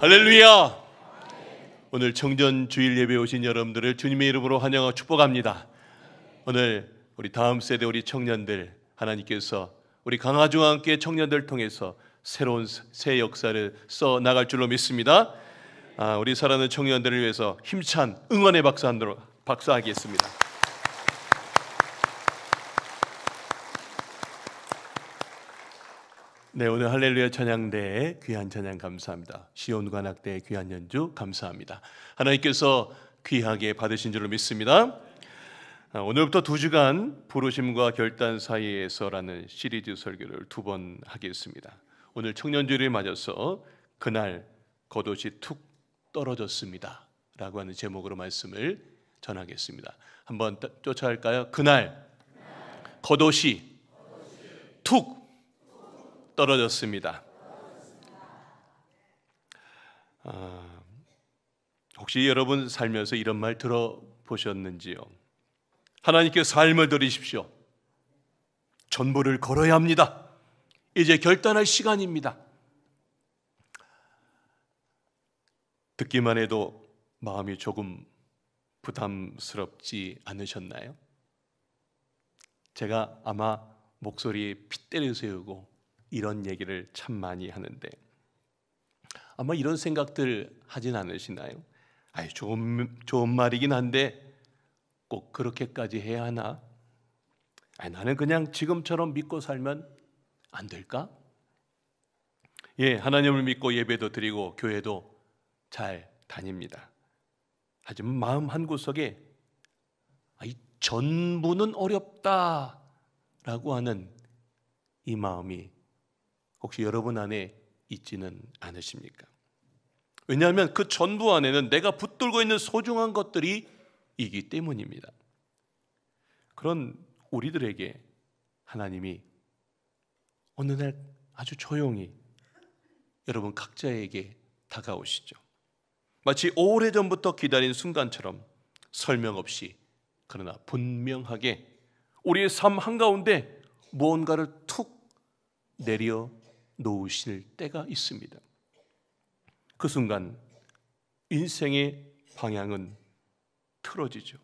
할렐루야! 오늘 청전 주일 예배에 오신 여러분들을 주님의 이름으로 환영하고 축복합니다. 오늘 우리 다음 세대 우리 청년들 하나님께서 우리 강화중앙교회 청년들 통해서 새로운 새 역사를 써 나갈 줄로 믿습니다. 우리 사랑하는 청년들을 위해서 힘찬 응원의 박수하겠습니다. 네, 오늘 할렐루야 찬양대에 귀한 찬양 감사합니다. 시온관악대의 귀한 연주 감사합니다. 하나님께서 귀하게 받으신 줄로 믿습니다. 오늘부터 2주간 부르심과 결단 사이에서라는 시리즈 설교를 2번 하겠습니다. 오늘 청년주일을 맞아서 그날 겉옷이 툭 떨어졌습니다 라고 하는 제목으로 말씀을 전하겠습니다. 한번 쫓아갈까요? 그날 겉옷이 툭 떨어졌습니다. 혹시 여러분 살면서 이런 말 들어보셨는지요? 하나님께 삶을 드리십시오. 전부를 걸어야 합니다. 이제 결단할 시간입니다. 듣기만 해도 마음이 조금 부담스럽지 않으셨나요? 제가 아마 목소리에 핏대를 세우고 이런 얘기를 참 많이 하는데 아마 이런 생각들 하진 않으시나요? 좋은 말이긴 한데 꼭 그렇게까지 해야 하나? 나는 그냥 지금처럼 믿고 살면 안 될까? 예, 하나님을 믿고 예배도 드리고 교회도 잘 다닙니다. 하지만 마음 한구석에 이 전부는 어렵다라고 하는 이 마음이 혹시 여러분 안에 있지는 않으십니까? 왜냐하면 그 전부 안에는 내가 붙들고 있는 소중한 것들이 있기 때문입니다. 그런 우리들에게 하나님이 어느 날 아주 조용히 여러분 각자에게 다가오시죠. 마치 오래전부터 기다린 순간처럼 설명 없이 그러나 분명하게 우리의 삶 한가운데 무언가를 툭 내려 놓으실 때가 있습니다. 그 순간 인생의 방향은 틀어지죠.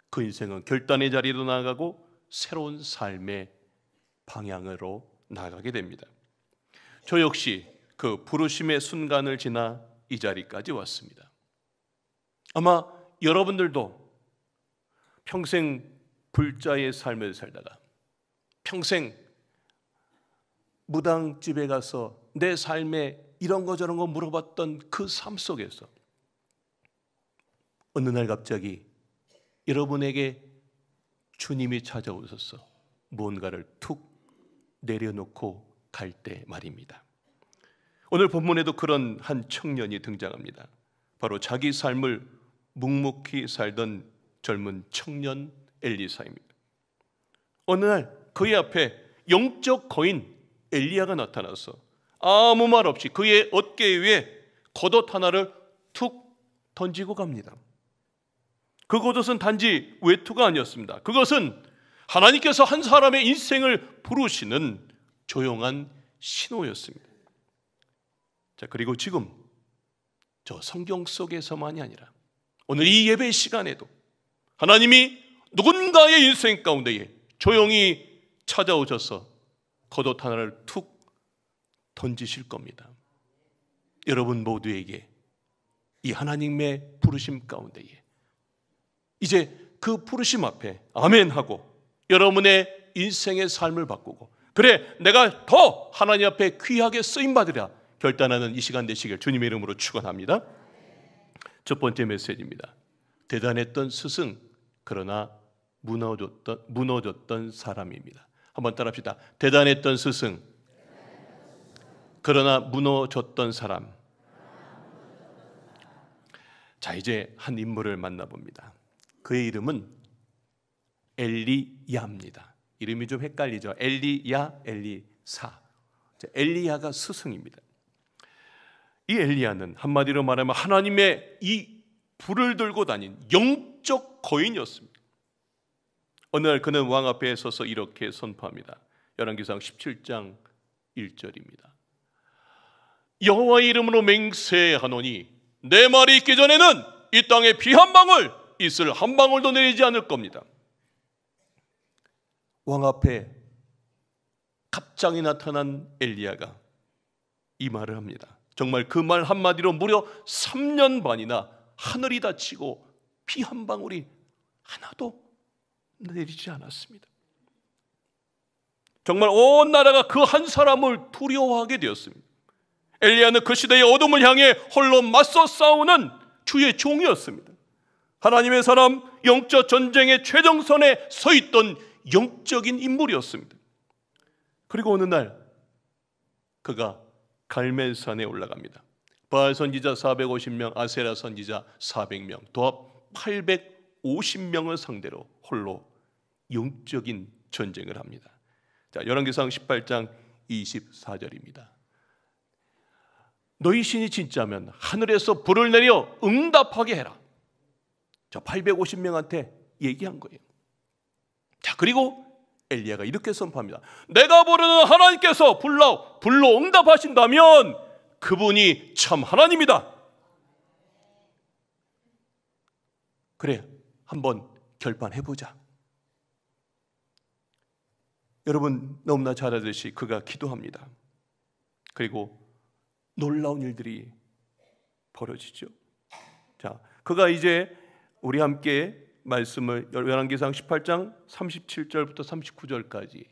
그 인생은 결단의 자리로 나아가고 새로운 삶의 방향으로 나아가게 됩니다. 저 역시 그 부르심의 순간을 지나 이 자리까지 왔습니다. 아마 여러분들도 평생 불자의 삶을 살다가 평생 무당집에 가서 내 삶에 이런 거 저런 거 물어봤던 그 삶 속에서 어느 날 갑자기 여러분에게 주님이 찾아오셔서 무언가를 툭 내려놓고 갈 때 말입니다. 오늘 본문에도 그런 한 청년이 등장합니다. 바로 자기 삶을 묵묵히 살던 젊은 청년 엘리사입니다. 어느 날 그의 앞에 영적 거인 엘리야가 나타나서 아무 말 없이 그의 어깨 위에 겉옷 하나를 툭 던지고 갑니다. 그 겉옷은 단지 외투가 아니었습니다. 그것은 하나님께서 한 사람의 인생을 부르시는 조용한 신호였습니다. 자, 그리고 지금 저 성경 속에서만이 아니라 오늘 이 예배 시간에도 하나님이 누군가의 인생 가운데에 조용히 찾아오셔서 겉옷 하나를 툭 던지실 겁니다. 여러분 모두에게 이 하나님의 부르심 가운데에 이제 그 부르심 앞에 아멘하고 여러분의 인생의 삶을 바꾸고 그래 내가 더 하나님 앞에 귀하게 쓰임받으랴 결단하는 이 시간 되시길 주님의 이름으로 축원합니다. 첫 번째 메시지입니다. 대단했던 스승 그러나 무너졌던 사람입니다. 한번 따라합시다. 대단했던 스승 그러나 무너졌던 사람. 자, 이제 한 인물을 만나봅니다. 그의 이름은 엘리야입니다. 이름이 좀 헷갈리죠. 엘리야, 엘리사. 엘리야가 스승입니다. 이 엘리야는 한마디로 말하면 하나님의 이 불을 들고 다닌 영적 거인이었습니다. 어느 날 그는 왕 앞에 서서 이렇게 선포합니다. 열왕기상 17장 1절입니다. 여호와의 이름으로 맹세하노니 내 말이 있기 전에는 이 땅에 비 한 방울, 이슬 한 방울도 내리지 않을 겁니다. 왕 앞에 갑자기 나타난 엘리야가 이 말을 합니다. 정말 그 말 한마디로 무려 3년 반이나 하늘이 닫히고 비 한 방울이 하나도 내리지 않았습니다. 정말 온 나라가 그 한 사람을 두려워하게 되었습니다. 엘리야는 그 시대의 어둠을 향해 홀로 맞서 싸우는 주의 종이었습니다. 하나님의 사람, 영적 전쟁의 최정선에 서 있던 영적인 인물이었습니다. 그리고 어느 날 그가 갈멜산에 올라갑니다. 바알 선지자 450명, 아세라 선지자 400명, 도합 850명을 상대로 홀로 영적인 전쟁을 합니다. 자, 열왕기상 18장 24절입니다. 너희 신이 진짜면 하늘에서 불을 내려 응답하게 해라. 자, 850명한테 얘기한 거예요. 자, 그리고 엘리야가 이렇게 선포합니다. 내가 부르는 하나님께서 불러 응답하신다면 그분이 참 하나님이다. 그래, 한번 결판해보자. 여러분 너무나 잘 알듯이 그가 기도합니다. 그리고 놀라운 일들이 벌어지죠. 자, 그가 이제 우리 함께 말씀을 열왕기상 18장 37절부터 39절까지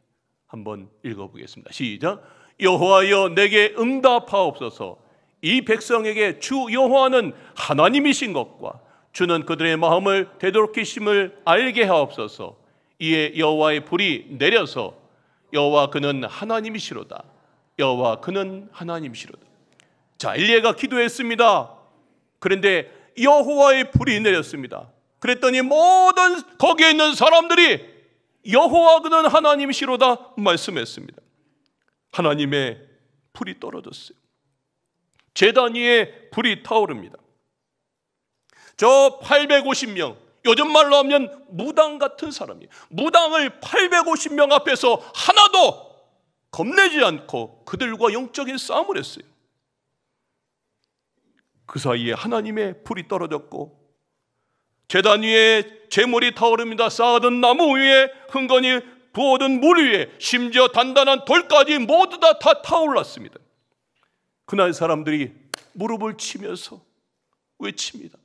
한번 읽어보겠습니다. 시작. 여호와여 내게 응답하옵소서. 이 백성에게 주 여호와는 하나님이신 것과 주는 그들의 마음을 되돌이키심을 알게 하옵소서. 이에 여호와의 불이 내려서 여호와 그는 하나님이시로다. 여호와 그는 하나님이시로다. 자, 엘리야가 기도했습니다. 그런데 여호와의 불이 내렸습니다. 그랬더니 모든 거기에 있는 사람들이 여호와 그는 하나님이시로다 말씀했습니다. 하나님의 불이 떨어졌어요. 제단 위에 불이 타오릅니다. 저 850명, 요즘 말로 하면 무당 같은 사람이에요. 무당을 850명 앞에서 하나도 겁내지 않고 그들과 영적인 싸움을 했어요. 그 사이에 하나님의 불이 떨어졌고 제단 위에 제물이 타오릅니다. 쌓아둔 나무 위에 흥건히 부어둔 물 위에 심지어 단단한 돌까지 모두 다 타올랐습니다. 그날 사람들이 무릎을 치면서 외칩니다.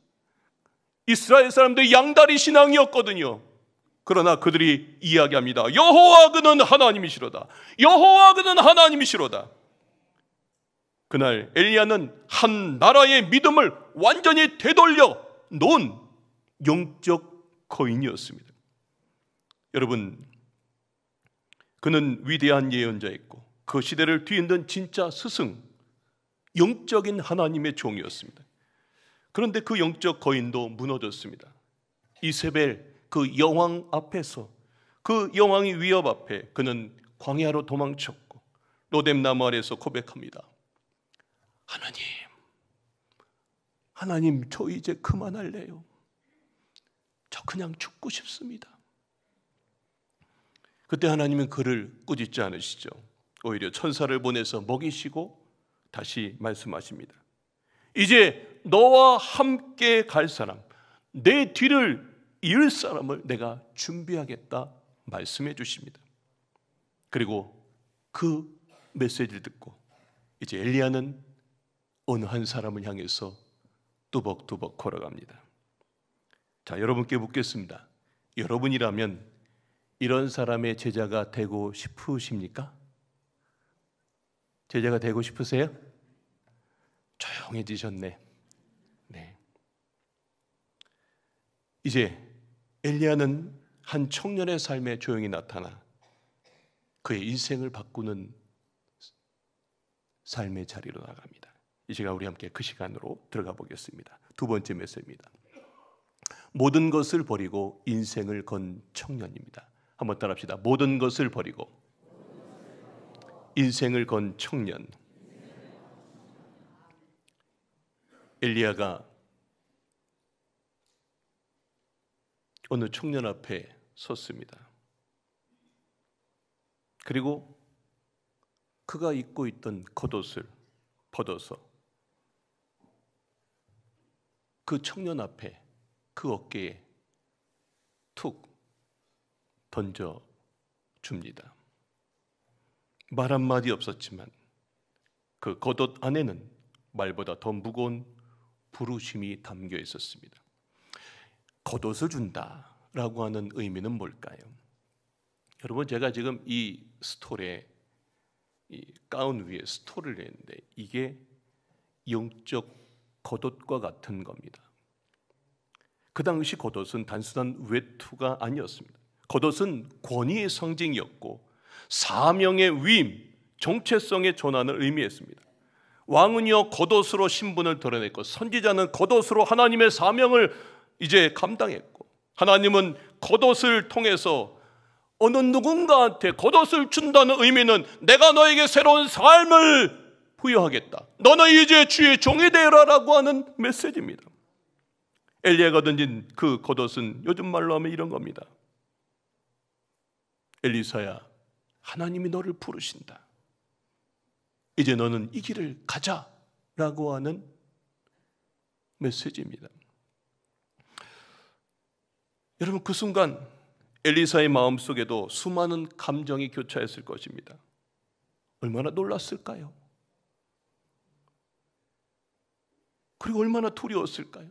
이스라엘 사람들이 양다리 신앙이었거든요. 그러나 그들이 이야기합니다. 여호와 그는 하나님이시로다. 여호와 그는 하나님이시로다. 그날 엘리야는 한 나라의 믿음을 완전히 되돌려 놓은 영적 거인이었습니다. 여러분, 그는 위대한 예언자였고 그 시대를 뒤흔든 진짜 스승, 영적인 하나님의 종이었습니다. 그런데 그 영적 거인도 무너졌습니다. 이세벨 그 여왕 앞에서, 그 여왕의 위협 앞에 그는 광야로 도망쳤고 로뎀나무 아래에서 고백합니다. 하나님, 저 이제 그만할래요. 저 그냥 죽고 싶습니다. 그때 하나님은 그를 꾸짖지 않으시죠. 오히려 천사를 보내서 먹이시고 다시 말씀하십니다. 이제 너와 함께 갈 사람, 내 뒤를 이을 사람을 내가 준비하겠다 말씀해 주십니다. 그리고 그 메시지를 듣고 이제 엘리야는 어느 한 사람을 향해서 뚜벅뚜벅 걸어갑니다. 자, 여러분께 묻겠습니다. 여러분이라면 이런 사람의 제자가 되고 싶으십니까? 제자가 되고 싶으세요? 조용해지셨네. 네. 이제 엘리야는 한 청년의 삶에 조용히 나타나 그의 인생을 바꾸는 삶의 자리로 나갑니다. 이 시간 우리 함께 그 시간으로 들어가 보겠습니다. 두 번째 메시지입니다. 모든 것을 버리고 인생을 건 청년입니다. 한번 따라합시다. 모든 것을 버리고 인생을 건 청년. 엘리야가 어느 청년 앞에 섰습니다. 그리고 그가 입고 있던 겉옷을 퍼져서 그 청년 앞에, 그 어깨에 툭 던져 줍니다. 말 한마디 없었지만 그 겉옷 안에는 말보다 더 무거운 부르심이 담겨 있었습니다. 겉옷을 준다라고 하는 의미는 뭘까요? 여러분, 제가 지금 이 스톨에, 이 가운 위에 스톨을 했는데 이게 영적 겉옷과 같은 겁니다. 그 당시 겉옷은 단순한 외투가 아니었습니다. 겉옷은 권위의 상징이었고 사명의 위임, 정체성의 전환을 의미했습니다. 왕은요 겉옷으로 신분을 드러냈고 선지자는 겉옷으로 하나님의 사명을 이제 감당했고, 하나님은 겉옷을 통해서 어느 누군가한테 겉옷을 준다는 의미는 내가 너에게 새로운 삶을 부여하겠다, 너는 이제 주의 종이 되어라라고 하는 메시지입니다. 엘리야가 던진 그 겉옷은 요즘 말로 하면 이런 겁니다. 엘리사야, 하나님이 너를 부르신다. 이제 너는 이 길을 가자라고 하는 메시지입니다. 여러분, 그 순간 엘리사의 마음속에도 수많은 감정이 교차했을 것입니다. 얼마나 놀랐을까요? 그리고 얼마나 두려웠을까요?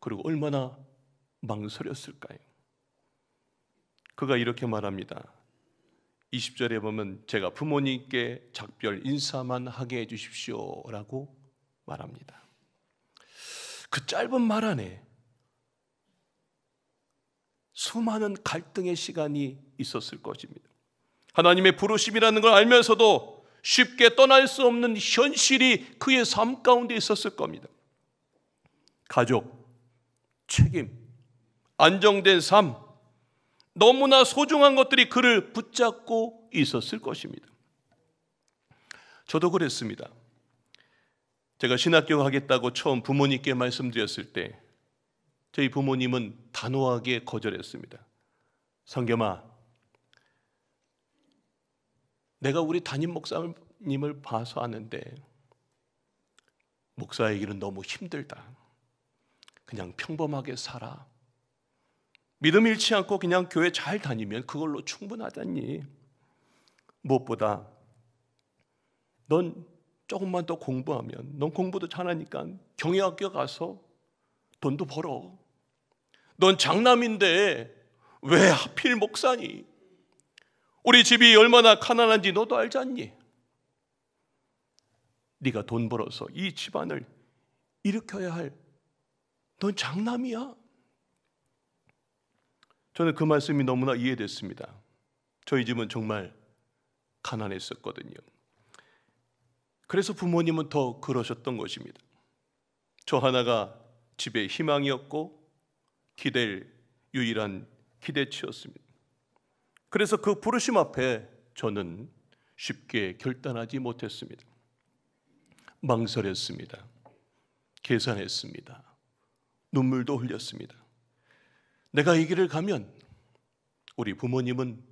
그리고 얼마나 망설였을까요? 그가 이렇게 말합니다. 20절에 보면 제가 부모님께 작별 인사만 하게 해주십시오 라고 말합니다. 그 짧은 말 안에 수많은 갈등의 시간이 있었을 것입니다. 하나님의 부르심이라는 걸 알면서도 쉽게 떠날 수 없는 현실이 그의 삶 가운데 있었을 겁니다. 가족, 책임, 안정된 삶, 너무나 소중한 것들이 그를 붙잡고 있었을 것입니다. 저도 그랬습니다. 제가 신학교 가겠다고 처음 부모님께 말씀드렸을 때 저희 부모님은 단호하게 거절했습니다. 성겸아, 내가 우리 담임 목사님을 봐서 아는데 목사의 길은 너무 힘들다. 그냥 평범하게 살아. 믿음 잃지 않고 그냥 교회 잘 다니면 그걸로 충분하다니. 무엇보다 넌 조금만 더 공부하면, 넌 공부도 잘하니까 경영학교 가서 돈도 벌어. 넌 장남인데 왜 하필 목사니? 우리 집이 얼마나 가난한지 너도 알지 않니? 네가 돈 벌어서 이 집안을 일으켜야 할, 넌 장남이야. 저는 그 말씀이 너무나 이해됐습니다. 저희 집은 정말 가난했었거든요. 그래서 부모님은 더 그러셨던 것입니다. 저 하나가 집의 희망이었고 기댈 유일한 기대치였습니다. 그래서 그 부르심 앞에 저는 쉽게 결단하지 못했습니다. 망설였습니다. 계산했습니다. 눈물도 흘렸습니다. 내가 이 길을 가면 우리 부모님은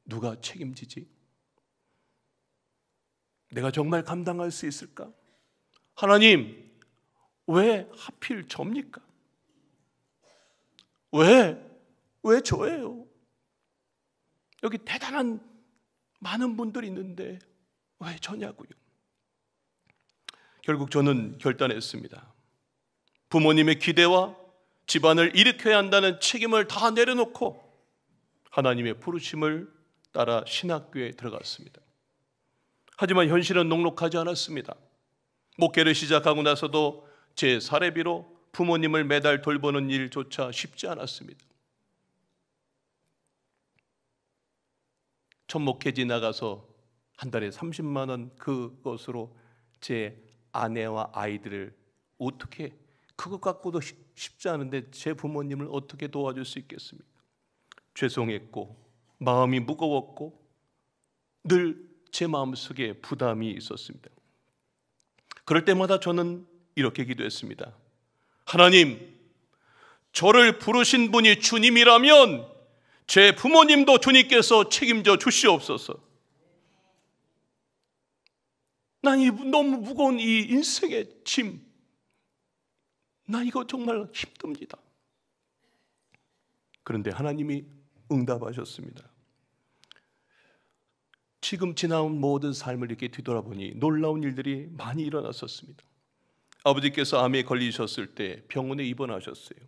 누가 책임지지? 내가 정말 감당할 수 있을까? 하나님, 왜 하필 접니까? 왜 저예요? 여기 대단한 많은 분들이 있는데 왜 저냐고요? 결국 저는 결단했습니다. 부모님의 기대와 집안을 일으켜야 한다는 책임을 다 내려놓고 하나님의 부르심을 따라 신학교에 들어갔습니다. 하지만 현실은 녹록하지 않았습니다. 목회를 시작하고 나서도 제 사례비로 부모님을 매달 돌보는 일조차 쉽지 않았습니다. 첫 목회지 나가서 한 달에 30만 원, 그것으로 제 아내와 아이들을 어떻게, 그것 갖고도 쉽지 않은데 제 부모님을 어떻게 도와줄 수 있겠습니까? 죄송했고 마음이 무거웠고 늘 제 마음속에 부담이 있었습니다. 그럴 때마다 저는 이렇게 기도했습니다. 하나님, 저를 부르신 분이 주님이라면 제 부모님도 주님께서 책임져 주시옵소서. 난 이 너무 무거운 이 인생의 짐, 나 이거 정말 힘듭니다. 그런데 하나님이 응답하셨습니다. 지금 지나온 모든 삶을 이렇게 뒤돌아보니 놀라운 일들이 많이 일어났었습니다. 아버지께서 암에 걸리셨을 때 병원에 입원하셨어요.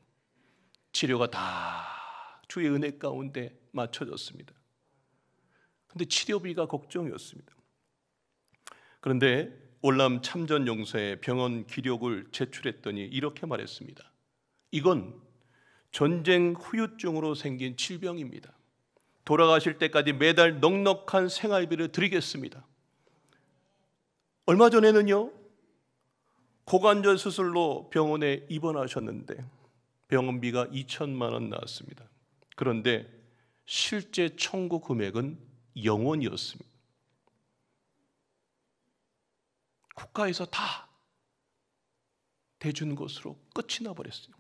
치료가 다 주의 은혜 가운데 맞춰졌습니다. 그런데 치료비가 걱정이었습니다. 그런데 월남 참전용사의 병원 기록을 제출했더니 이렇게 말했습니다. 이건 전쟁 후유증으로 생긴 질병입니다. 돌아가실 때까지 매달 넉넉한 생활비를 드리겠습니다. 얼마 전에는요, 고관절 수술로 병원에 입원하셨는데 병원비가 2천만 원 나왔습니다. 그런데 실제 청구 금액은 0원이었습니다. 국가에서 다 대주는 것으로 끝이 나버렸어요.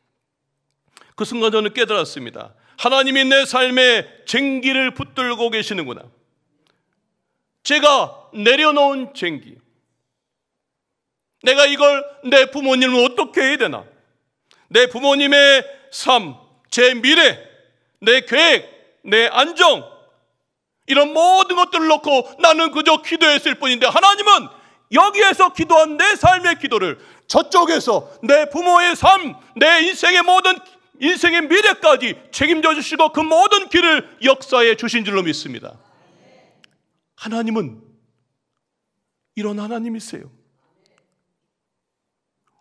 그 순간 저는 깨달았습니다. 하나님이 내 삶에 쟁기를 붙들고 계시는구나. 제가 내려놓은 쟁기, 내가 이걸 내 부모님을 어떻게 해야 되나? 내 부모님의 삶, 제 미래, 내 계획, 내 안정, 이런 모든 것들을 놓고 나는 그저 기도했을 뿐인데 하나님은 여기에서 기도한 내 삶의 기도를 저쪽에서 내 부모의 삶, 내 인생의 모든 인생의 미래까지 책임져 주시고 그 모든 길을 역사해 주신 줄로 믿습니다. 하나님은 이런 하나님이세요.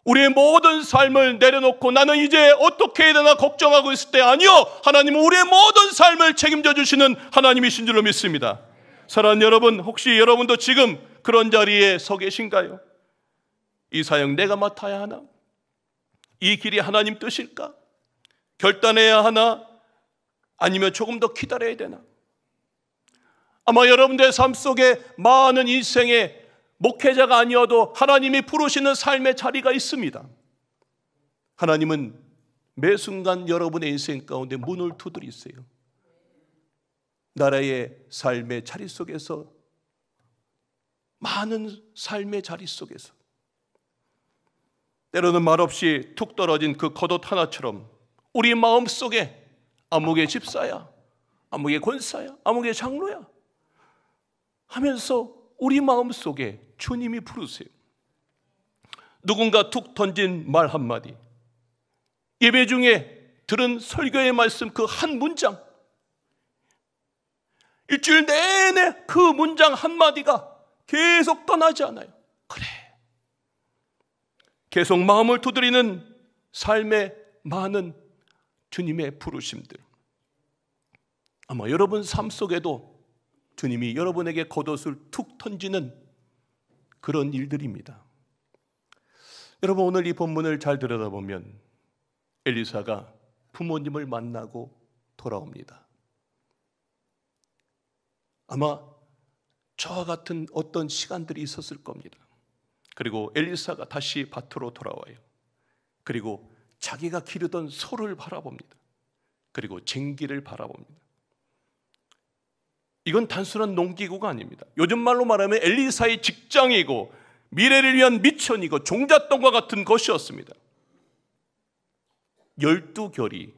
우리의 모든 삶을 내려놓고 나는 이제 어떻게 해야 되나 걱정하고 있을 때 아니요, 하나님은 우리의 모든 삶을 책임져 주시는 하나님이신 줄로 믿습니다. 사랑하는 여러분, 혹시 여러분도 지금 그런 자리에 서 계신가요? 이 사역 내가 맡아야 하나? 이 길이 하나님 뜻일까? 결단해야 하나? 아니면 조금 더 기다려야 되나? 아마 여러분들의 삶 속에 많은 인생의 목회자가 아니어도 하나님이 부르시는 삶의 자리가 있습니다. 하나님은 매 순간 여러분의 인생 가운데 문을 두드리세요. 나라의 삶의 자리 속에서, 많은 삶의 자리 속에서 때로는 말없이 툭 떨어진 그 겉옷 하나처럼 우리 마음 속에 아무개 집사야, 아무개 권사야, 아무개 장로야 하면서 우리 마음 속에 주님이 부르세요. 누군가 툭 던진 말 한마디, 예배 중에 들은 설교의 말씀 그 한 문장, 일주일 내내 그 문장 한마디가 계속 떠나지 않아요. 그래, 계속 마음을 두드리는 삶의 많은 주님의 부르심들, 아마 여러분 삶 속에도 주님이 여러분에게 겉옷을 툭 던지는 그런 일들입니다. 여러분, 오늘 이 본문을 잘 들여다보면 엘리사가 부모님을 만나고 돌아옵니다. 아마 저와 같은 어떤 시간들이 있었을 겁니다. 그리고 엘리사가 다시 밭으로 돌아와요. 그리고 자기가 기르던 소를 바라봅니다. 그리고 쟁기를 바라봅니다. 이건 단순한 농기구가 아닙니다. 요즘 말로 말하면 엘리사의 직장이고 미래를 위한 미천이고 종잣돈과 같은 것이었습니다. 12결이,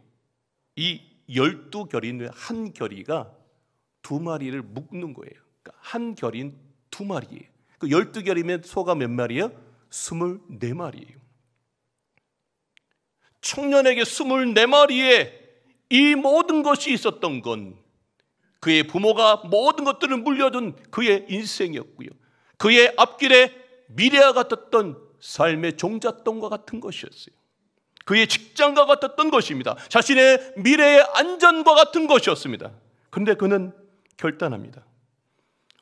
이 12결인 한 결이가 두 마리를 묶는 거예요. 그러니까 한 결인 두 마리예요. 그 12결이면 소가 몇 마리예요? 24마리예요. 청년에게 24마리의 이 모든 것이 있었던 건 그의 부모가 모든 것들을 물려준 그의 인생이었고요, 그의 앞길에 미래와 같았던 삶의 종잣돈과 같은 것이었어요. 그의 직장과 같았던 것입니다. 자신의 미래의 안전과 같은 것이었습니다. 그런데 그는 결단합니다.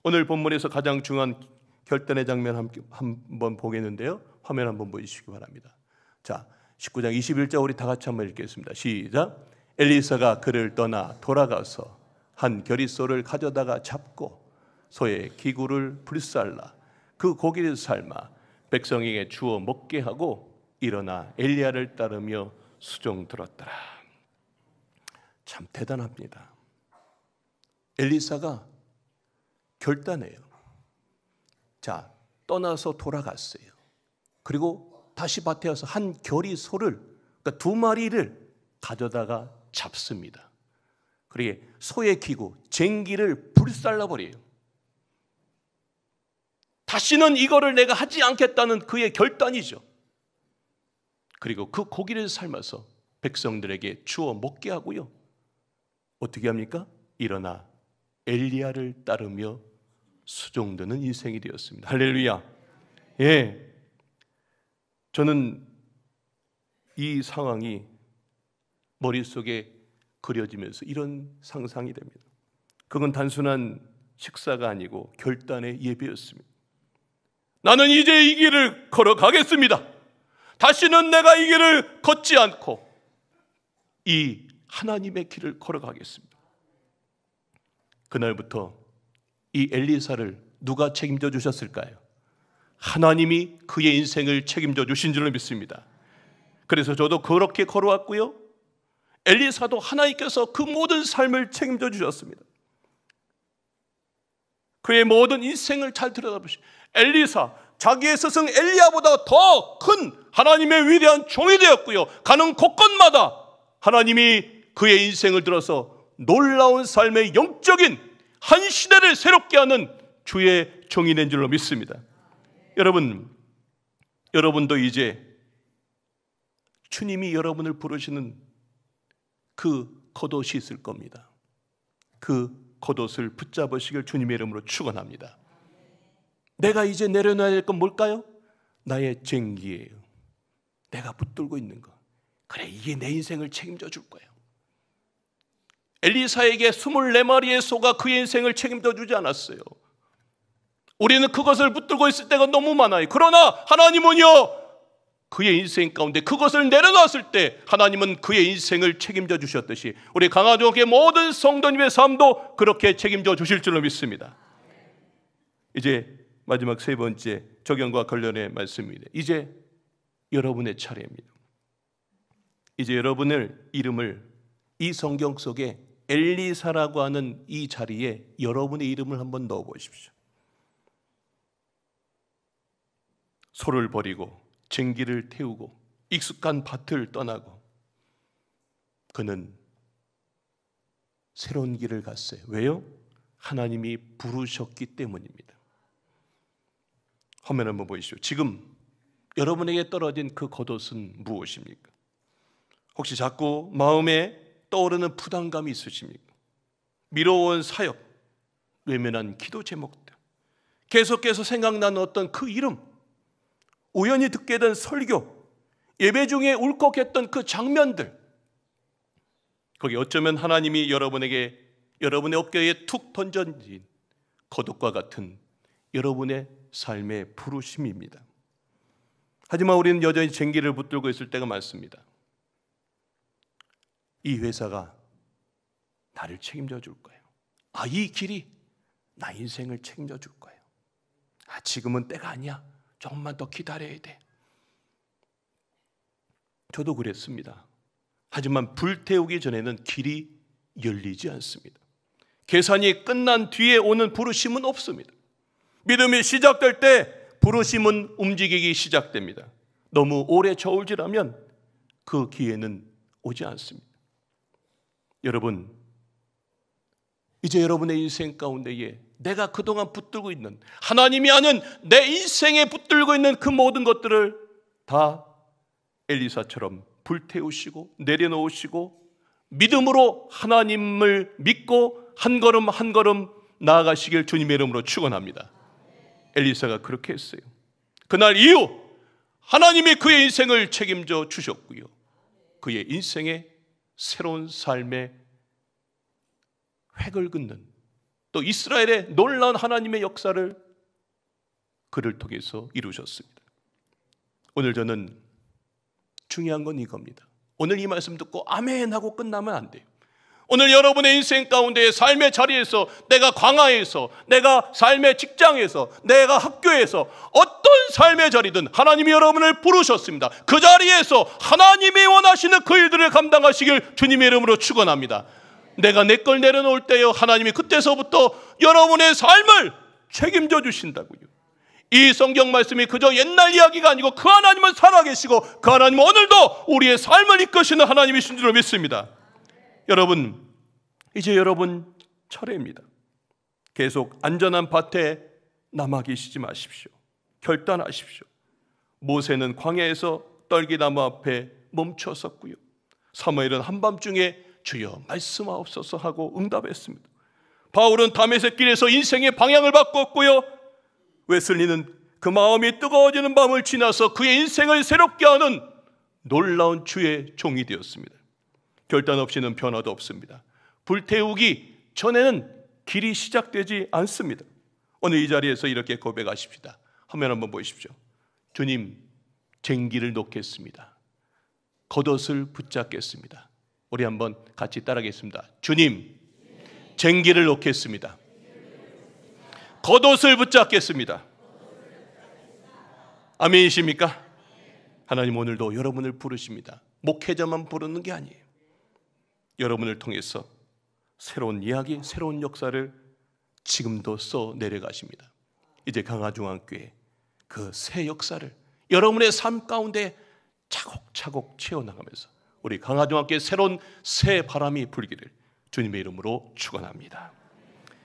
오늘 본문에서 가장 중요한 결단의 장면 한번 보겠는데요, 화면 한번 보여주시기 바랍니다. 자, 19장 21절 우리 다 같이 한번 읽겠습니다. 시작. 엘리사가 그를 떠나 돌아가서 한 결이소를 가져다가 잡고 소의 기구를 불살라 그 고기를 삶아 백성에게 주어 먹게 하고 일어나 엘리야를 따르며 수종 들었더라. 참 대단합니다. 엘리사가 결단해요. 자, 떠나서 돌아갔어요. 그리고 다시 밭에 와서 한 겨리 소를, 그러니까 2마리를 가져다가 잡습니다. 그리고 소의 기구, 쟁기를 불살라버려요. 다시는 이거를 내가 하지 않겠다는 그의 결단이죠. 그리고 그 고기를 삶아서 백성들에게 주어 먹게 하고요. 어떻게 합니까? 일어나 엘리야를 따르며 수종드는 인생이 되었습니다. 할렐루야. 예. 저는 이 상황이 머릿속에 그려지면서 이런 상상이 됩니다. 그건 단순한 식사가 아니고 결단의 예배였습니다. 나는 이제 이 길을 걸어가겠습니다. 다시는 내가 이 길을 걷지 않고 이 하나님의 길을 걸어가겠습니다. 그날부터 이 엘리사를 누가 책임져 주셨을까요? 하나님이 그의 인생을 책임져 주신 줄로 믿습니다. 그래서 저도 그렇게 걸어왔고요. 엘리사도 하나님께서 그 모든 삶을 책임져 주셨습니다. 그의 모든 인생을 잘 들여다보시오. 엘리사, 자기의 스승 엘리야보다 더 큰 하나님의 위대한 종이 되었고요. 가는 곳곳마다 하나님이 그의 인생을 들어서 놀라운 삶의 영적인 한 시대를 새롭게 하는 주의 종이 된 줄로 믿습니다. 여러분도 이제 주님이 여러분을 부르시는 그 겉옷이 있을 겁니다. 그 겉옷을 붙잡으시길 주님의 이름으로 축원합니다. 내가 이제 내려놔야 될 건 뭘까요? 나의 쟁기예요. 내가 붙들고 있는 거. 그래, 이게 내 인생을 책임져 줄 거예요. 엘리사에게 24마리의 소가 그의 인생을 책임져 주지 않았어요. 우리는 그것을 붙들고 있을 때가 너무 많아요. 그러나 하나님은요, 그의 인생 가운데 그것을 내려놨을 때 하나님은 그의 인생을 책임져 주셨듯이 우리 강화종교의 모든 성도님의 삶도 그렇게 책임져 주실 줄로 믿습니다. 이제 마지막 3번째 적용과 관련의 말씀입니다. 이제 여러분의 차례입니다. 이제 여러분의 이름을 이 성경 속에 엘리사라고 하는 이 자리에 여러분의 이름을 한번 넣어 보십시오. 소를 버리고 쟁기를 태우고 익숙한 밭을 떠나고 그는 새로운 길을 갔어요. 왜요? 하나님이 부르셨기 때문입니다. 화면 한번 보이시죠. 지금 여러분에게 떨어진 그 겉옷은 무엇입니까? 혹시 자꾸 마음에 떠오르는 부담감이 있으십니까? 미뤄온 사역, 외면한 기도 제목들, 계속해서 생각나는 어떤 그 이름, 우연히 듣게 된 설교, 예배 중에 울컥했던 그 장면들, 거기 어쩌면 하나님이 여러분에게 여러분의 어깨에 툭 던져진 겉옷과 같은 여러분의 삶의 부르심입니다. 하지만 우리는 여전히 쟁기를 붙들고 있을 때가 많습니다. 이 회사가 나를 책임져 줄 거예요. 이 길이 나 인생을 책임져 줄 거예요. 지금은 때가 아니야. 조금만 더 기다려야 돼. 저도 그랬습니다. 하지만 불태우기 전에는 길이 열리지 않습니다. 계산이 끝난 뒤에 오는 부르심은 없습니다. 믿음이 시작될 때 부르심은 움직이기 시작됩니다. 너무 오래 저울질하면 그 기회는 오지 않습니다. 여러분, 이제 여러분의 인생 가운데에 내가 그동안 붙들고 있는, 하나님이 아는 내 인생에 붙들고 있는 그 모든 것들을 다 엘리사처럼 불태우시고 내려놓으시고 믿음으로 하나님을 믿고 한 걸음 한 걸음 나아가시길 주님의 이름으로 축원합니다. 엘리사가 그렇게 했어요. 그날 이후 하나님이 그의 인생을 책임져 주셨고요, 그의 인생에 새로운 삶의 획을 긋는, 또 이스라엘의 놀라운 하나님의 역사를 그를 통해서 이루셨습니다. 오늘 저는 중요한 건 이겁니다. 오늘 이 말씀 듣고 아멘 하고 끝나면 안 돼요. 오늘 여러분의 인생 가운데 삶의 자리에서, 내가 광야에서, 내가 삶의 직장에서, 내가 학교에서, 어떤 삶의 자리든 하나님이 여러분을 부르셨습니다. 그 자리에서 하나님이 원하시는 그 일들을 감당하시길 주님의 이름으로 축원합니다. 내가 내 걸 내려놓을 때요, 하나님이 그때서부터 여러분의 삶을 책임져 주신다고요. 이 성경 말씀이 그저 옛날 이야기가 아니고 그 하나님은 살아계시고 그 하나님은 오늘도 우리의 삶을 이끄시는 하나님이신 줄 믿습니다. 여러분, 이제 여러분 차례입니다. 계속 안전한 밭에 남아 계시지 마십시오. 결단하십시오. 모세는 광야에서 떨기나무 앞에 멈춰섰고요. 사무엘은 한밤중에 주여 말씀하옵소서 하고 응답했습니다. 바울은 다메섹 길에서 인생의 방향을 바꿨고요. 웨슬리는 그 마음이 뜨거워지는 밤을 지나서 그의 인생을 새롭게 하는 놀라운 주의 종이 되었습니다. 결단 없이는 변화도 없습니다. 불태우기 전에는 길이 시작되지 않습니다. 오늘 이 자리에서 이렇게 고백하십시다. 화면 한번 보십시오. 주님, 쟁기를 놓겠습니다. 겉옷을 붙잡겠습니다. 우리 한번 같이 따라하겠습니다. 주님, 쟁기를 놓겠습니다. 겉옷을 붙잡겠습니다. 아멘이십니까? 하나님 오늘도 여러분을 부르십니다. 목회자만 부르는 게 아니에요. 여러분을 통해서 새로운 이야기, 새로운 역사를 지금도 써 내려가십니다. 이제 강화중앙교회 그 새 역사를 여러분의 삶 가운데 차곡차곡 채워나가면서 우리 강화중앙교회 새로운 새 바람이 불기를 주님의 이름으로 축원합니다.